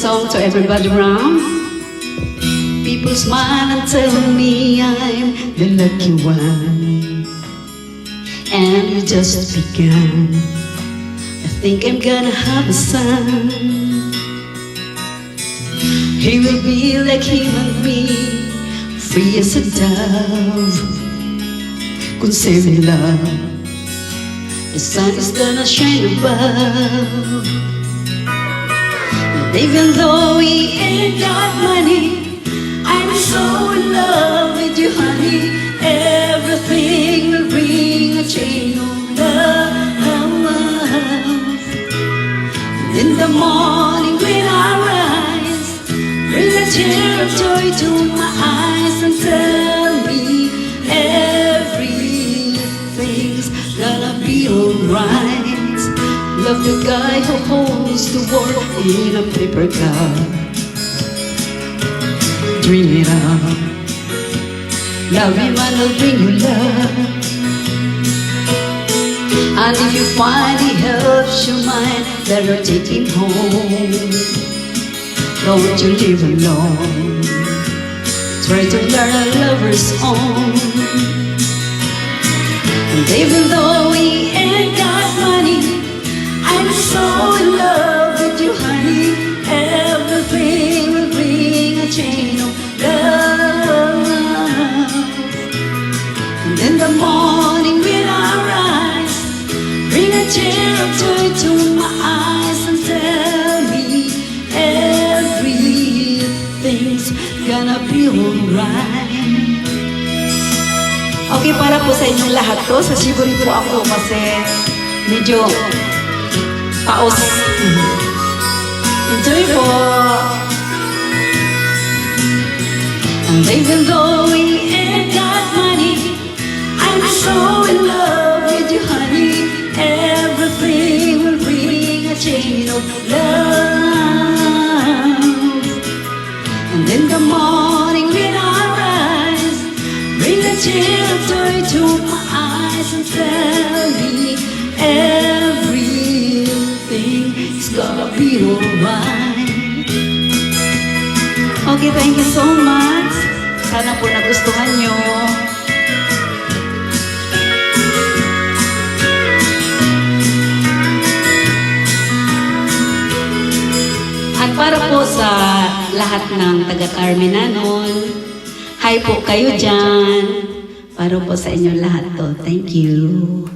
song to everybody around. People smile and tell me I'm the lucky one, and we just begun. I think I'm gonna have a son. He will be like him and me, free as a dove, conceiving love. The sun is gonna shine above. And even though we ain't got money, I'm so in love with you, honey. Everything will bring a chain of love. And in the morning when I rise, bring a tear of joy to my eyes and tell me everything's gonna be alright. Love the guy who holds the world in a paper cup. Dream it up. Love him and he'll bring you love. And if you find he helps your mind, better take him home. Don't you live alone. Try to learn a lover's own. And even though we ain't got money, I'm so in love with you, honey. Everything will bring a chain of love. And in the morning when I rise, bring a tear of joy to my eyes and tell me everything's gonna be alright. Okay, para po sa inyong lahat to, sasigurin po ako kasi medyo paos. Enjoy po! And even though we ain't got money, I'm so in love with you, honey. Everything will bring a chain of love. And in the morning when I rise, bring a tear of joy to my eyes and tell me everything's gonna be alright. Okay, thank you so much. Sana po nagustuhan nyo. At para po sa lahat ng taga-Carmenanon, hi po kayo dyan. Para po sa inyo lahat to. Thank you.